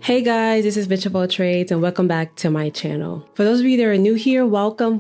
Hey guys, this is Bitch of All Trades and welcome back to my channel. For those of you that are new here, welcome.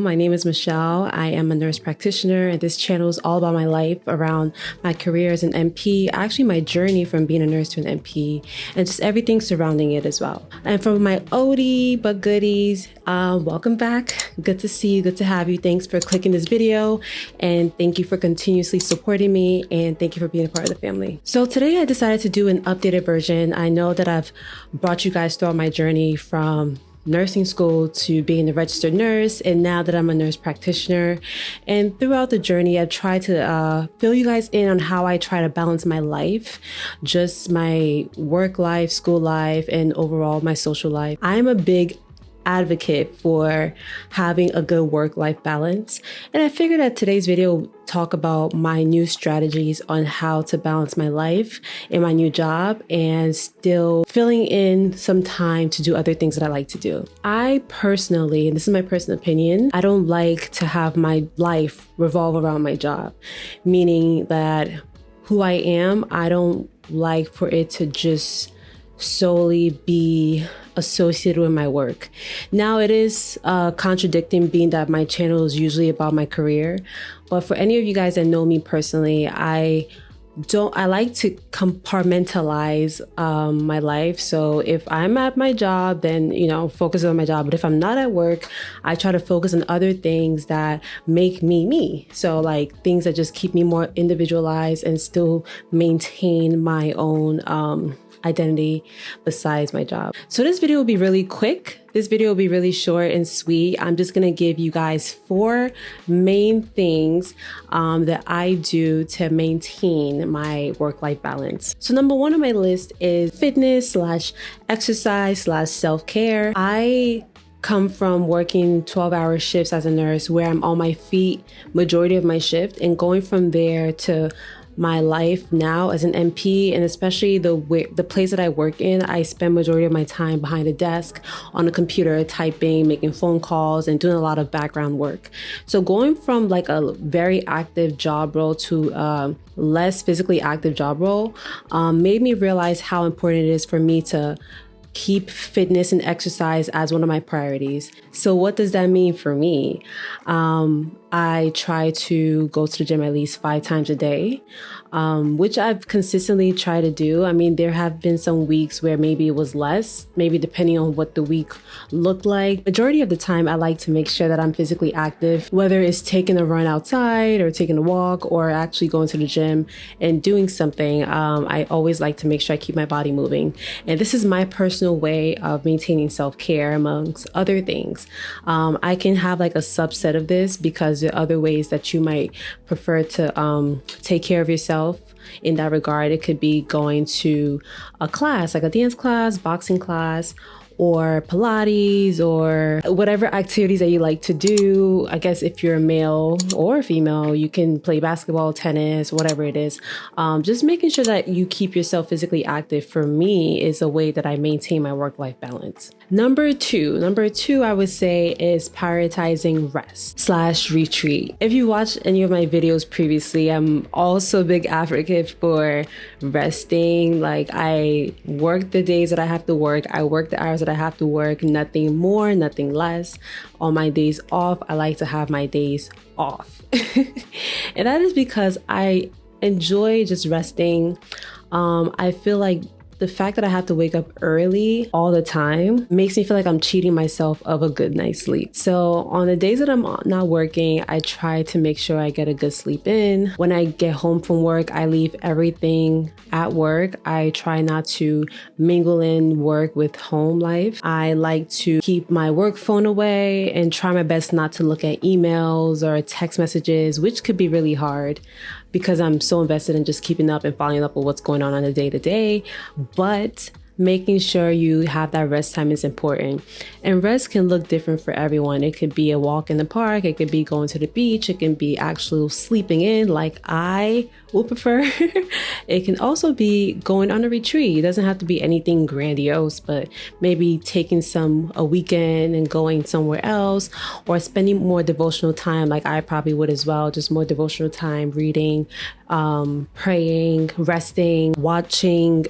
My name is Michelle. I am a nurse practitioner and this channel is all about my life around my career as an NP, actually my journey from being a nurse to an NP and just everything surrounding it as well. And for my oldie but goodies, welcome back. Good to see you, good to have you. Thanks for clicking this video and thank you for continuously supporting me and thank you for being a part of the family. So today I decided to do an updated version. I know that I've brought you guys throughout my journey from nursing school to being a registered nurse, and now that I'm a nurse practitioner. And throughout the journey, I've tried to fill you guys in on how I try to balance my life, just my work life, school life, and overall my social life. I'm a big advocate for having a good work-life balance, and I figured that today's video will talk about my new strategies on how to balance my life in my new job and still filling in some time to do other things that I like to do. I personally, and this is my personal opinion, I don't like to have my life revolve around my job, meaning that who I am, I don't like for it to just solely be associated with my work. Now it is contradicting being that my channel is usually about my career, but for any of you guys that know me personally, I like to compartmentalize my life. So if I'm at my job, then focus on my job, but if I'm not at work, I try to focus on other things that make me. So like things that just keep me more individualized and still maintain my own identity besides my job. So this video will be really quick. This video will be really short and sweet. I'm just gonna give you guys 4 main things that I do to maintain my work-life balance. So number 1 on my list is fitness / exercise / self-care. I come from working 12-hour shifts as a nurse where I'm on my feet majority of my shift, and going from there to my life now as an NP, and especially the place that I work in, I spend majority of my time behind a desk on a computer typing, making phone calls, and doing a lot of background work. So going from like a very active job role to less physically active job role made me realize how important it is for me to keep fitness and exercise as one of my priorities. So what does that mean for me? I try to go to the gym at least 5 times a day, which I've consistently tried to do. I mean, there have been some weeks where maybe it was less, maybe depending on what the week looked like. Majority of the time, I like to make sure that I'm physically active, whether it's taking a run outside or taking a walk or actually going to the gym and doing something. I always like to make sure I keep my body moving. And this is my personal way of maintaining self-care amongst other things. I can have like a subset of this because there are other ways that you might prefer to take care of yourself in that regard. It could be going to a class, like a dance class, boxing class, or Pilates, or whatever activities that you like to do. I guess if you're a male or a female, you can play basketball, tennis, whatever it is. Just making sure that you keep yourself physically active for me is a way that I maintain my work-life balance. Number two, I would say is prioritizing rest / retreat. If you watched any of my videos previously, I'm also a big advocate for resting. Like I work the days that I have to work. I work the hours that I have to work, nothing more, nothing less. On my days off, I like to have my days off. And that is because I enjoy just resting. I feel like the fact that I have to wake up early all the time makes me feel like I'm cheating myself of a good night's sleep. So on the days that I'm not working, I try to make sure I get a good sleep in. When I get home from work, I leave everything at work. I try not to mingle in work with home life. I like to keep my work phone away and try my best not to look at emails or text messages, which could be really hard because I'm so invested in just keeping up and following up with what's going on a day-to-day. But making sure you have that rest time is important. And rest can look different for everyone. It could be a walk in the park. It could be going to the beach. It can be actual sleeping in like I would prefer. It can also be going on a retreat. It doesn't have to be anything grandiose, but maybe taking a weekend and going somewhere else, or spending more devotional time like I probably would as well. Just more devotional time, reading, praying, resting, watching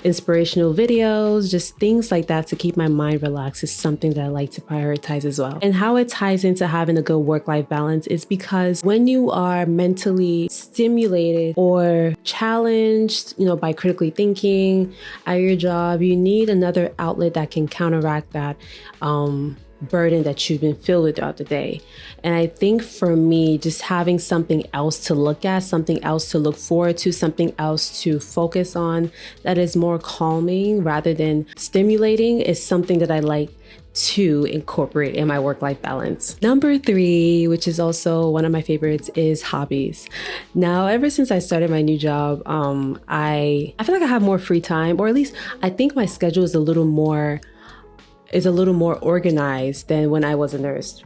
inspirational videos, just things like that to keep my mind relaxed is something that I like to prioritize as well. And how it ties into having a good work-life balance is because when you are mentally stimulated or challenged, by critically thinking at your job, you need another outlet that can counteract that burden that you've been filled with throughout the day. And I think for me, just having something else to look at, something else to look forward to, something else to focus on that is more calming rather than stimulating is something that I like to incorporate in my work-life balance. Number 3, which is also one of my favorites, is hobbies. Now, ever since I started my new job, I feel like I have more free time, or at least I think my schedule is a little more organized than when I was a nurse.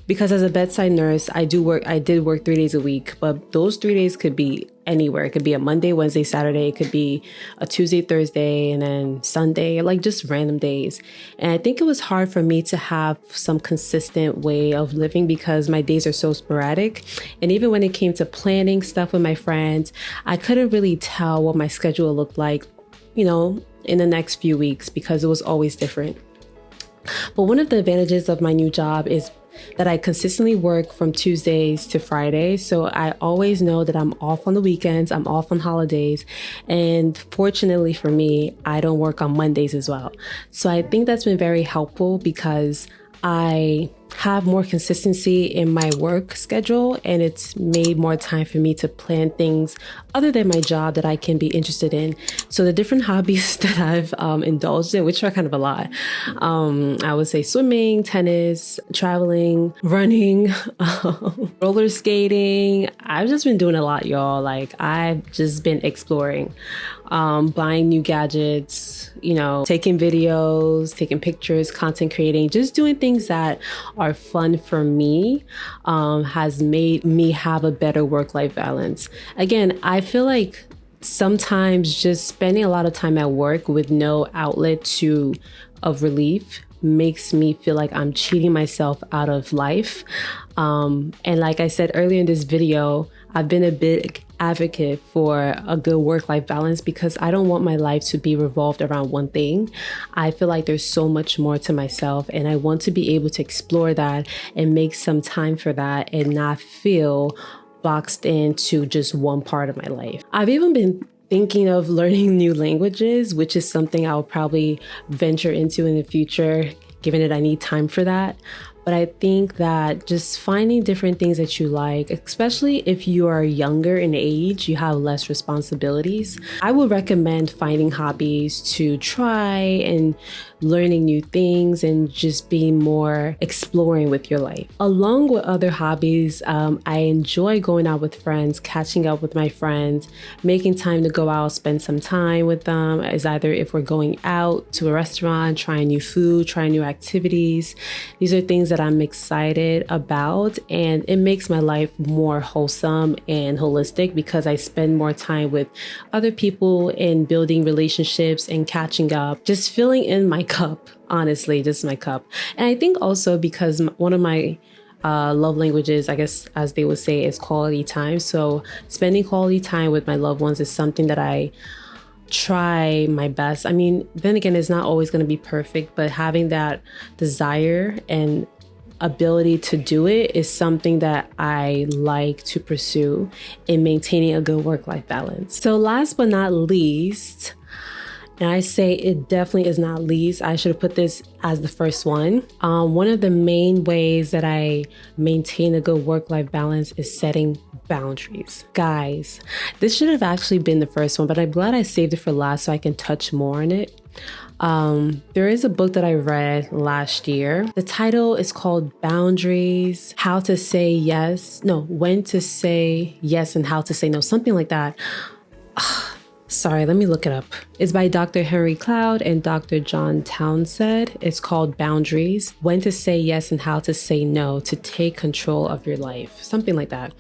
Because as a bedside nurse, I did work 3 days a week, but those 3 days could be anywhere. It could be a Monday, Wednesday, Saturday. It could be a Tuesday, Thursday, and then Sunday, like just random days. And I think it was hard for me to have some consistent way of living because my days are so sporadic. And even when it came to planning stuff with my friends, I couldn't really tell what my schedule looked like, in the next few weeks because it was always different. But one of the advantages of my new job is that I consistently work from Tuesdays to Fridays. So I always know that I'm off on the weekends, I'm off on holidays. And fortunately for me, I don't work on Mondays as well. So I think that's been very helpful because I have more consistency in my work schedule, and it's made more time for me to plan things other than my job that I can be interested in. So the different hobbies that I've indulged in, which are kind of a lot, I would say swimming, tennis, traveling, running, roller skating. I've just been doing a lot, y'all. Like I've just been exploring, buying new gadgets, taking videos, taking pictures, content creating, just doing things that are fun for me, has made me have a better work-life balance. Again, I feel like sometimes just spending a lot of time at work with no outlet of relief makes me feel like I'm cheating myself out of life. And like I said earlier in this video, I've been a big advocate for a good work-life balance because I don't want my life to be revolved around one thing. I feel like there's so much more to myself, and I want to be able to explore that and make some time for that and not feel boxed into just one part of my life. I've even been thinking of learning new languages, which is something I'll probably venture into in the future, given that I need time for that. But I think that just finding different things that you like, especially if you are younger in age, you have less responsibilities. I would recommend finding hobbies to try and learning new things and just being more exploring with your life. Along with other hobbies, I enjoy going out with friends, catching up with my friends, making time to go out, spend some time with them, as either if we're going out to a restaurant, trying new food, trying new activities. These are things that I'm excited about, and it makes my life more wholesome and holistic because I spend more time with other people and building relationships and catching up, just filling in my cup, honestly, just my cup. And I think also because one of my love languages, I guess, as they would say, is quality time. So spending quality time with my loved ones is something that I try my best. I mean, then again, it's not always going to be perfect, but having that desire and ability to do it is something that I like to pursue in maintaining a good work-life balance. So last but not least, and I say it definitely is not least, I should have put this as the first one. One of the main ways that I maintain a good work-life balance is setting boundaries. Guys, this should have actually been the first one, but I'm glad I saved it for last so I can touch more on it. There is a book that I read last year. The title is called Boundaries, When to Say Yes and How to Say No, something like that. Sorry, let me look it up. It's by Dr. Henry Cloud and Dr. John Townsend. It's called Boundaries, When to Say Yes and How to Say No to Take Control of Your Life. Something like that.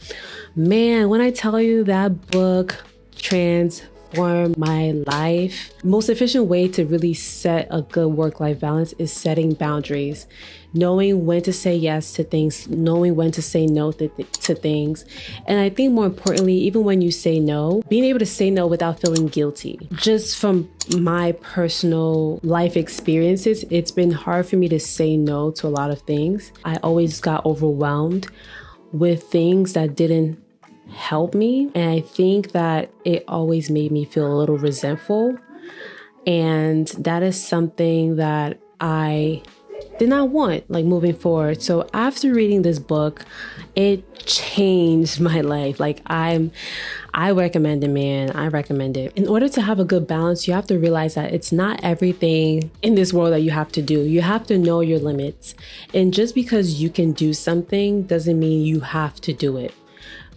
Man, when I tell you that book transformed transformed my life. Most efficient way to really set a good work-life balance is setting boundaries, knowing when to say yes to things, knowing when to say no to things. And I think more importantly, even when you say no, being able to say no without feeling guilty. Just from my personal life experiences, it's been hard for me to say no to a lot of things. I always got overwhelmed with things that didn't help me. And I think that it always made me feel a little resentful. And that is something that I did not want, like, moving forward. So after reading this book, it changed my life. Like, I recommend it, man. I recommend it. In order to have a good balance, you have to realize that it's not everything in this world that you have to do. You have to know your limits. And just because you can do something doesn't mean you have to do it.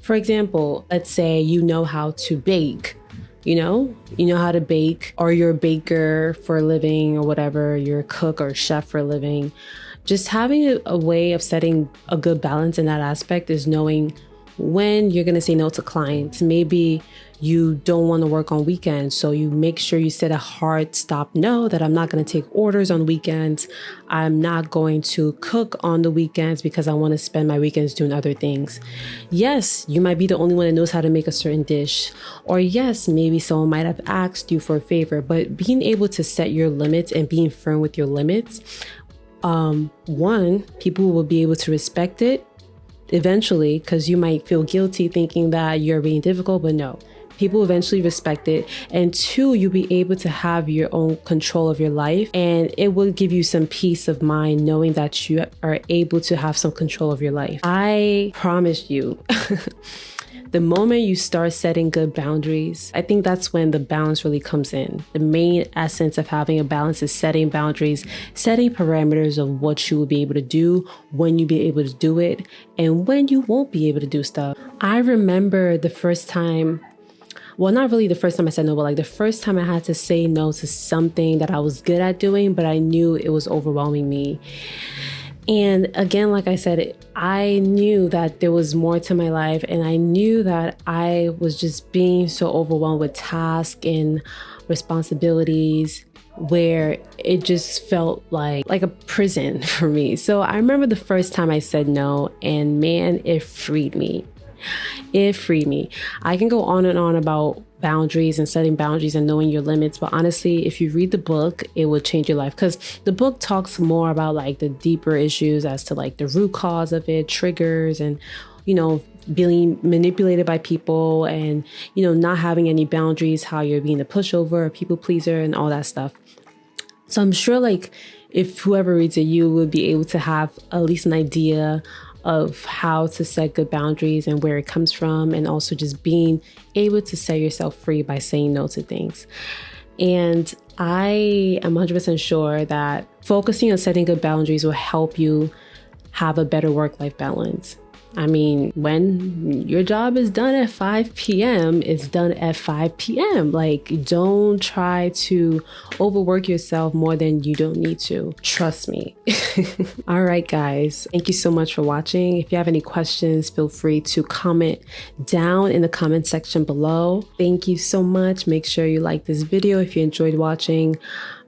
For example, let's say you know how to bake. You know how to bake, or you're a baker for a living or whatever, you're a cook or a chef for a living. Just having a way of setting a good balance in that aspect is knowing when you're going to say no to clients. Maybe you don't want to work on weekends, so you make sure you set a hard stop no, that I'm not going to take orders on weekends. I'm not going to cook on the weekends because I want to spend my weekends doing other things. Yes, you might be the only one that knows how to make a certain dish. Or yes, maybe someone might have asked you for a favor, but being able to set your limits and being firm with your limits, one, people will be able to respect it eventually, because you might feel guilty thinking that you're being difficult, but no. People eventually respect it. And two, you'll be able to have your own control of your life, and it will give you some peace of mind knowing that you are able to have some control of your life. I promise you, the moment you start setting good boundaries, I think that's when the balance really comes in. The main essence of having a balance is setting boundaries, setting parameters of what you will be able to do, when you'll be able to do it, and when you won't be able to do stuff. I remember the first time, well, not really the first time I said no, but like the first time I had to say no to something that I was good at doing, but I knew it was overwhelming me. And again, like I said, I knew that there was more to my life, and I knew that I was just being so overwhelmed with tasks and responsibilities, where it just felt like a prison for me. So I remember the first time I said no, and man, it freed me. It freed me. I can go on and on about boundaries and setting boundaries and knowing your limits, but honestly, if you read the book, it will change your life, because the book talks more about like the deeper issues as to like the root cause of it, triggers, and being manipulated by people, and not having any boundaries, how you're being a pushover, a people pleaser, and all that stuff. So I'm sure like if whoever reads it, you would be able to have at least an idea of how to set good boundaries and where it comes from, and also just being able to set yourself free by saying no to things. And I am 100% sure that focusing on setting good boundaries will help you have a better work-life balance. I mean, when your job is done at 5 p.m., it's done at 5 p.m. Like, don't try to overwork yourself more than you don't need to. Trust me. All right, guys. Thank you so much for watching. If you have any questions, feel free to comment down in the comment section below. Thank you so much. Make sure you like this video if you enjoyed watching.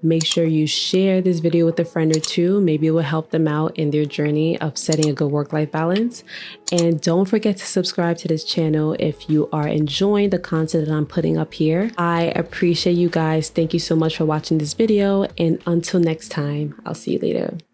Make sure you share this video with a friend or two. Maybe it will help them out in their journey of setting a good work-life balance. And don't forget to subscribe to this channel if you are enjoying the content that I'm putting up here. I appreciate you guys. Thank you so much for watching this video. And until next time, I'll see you later.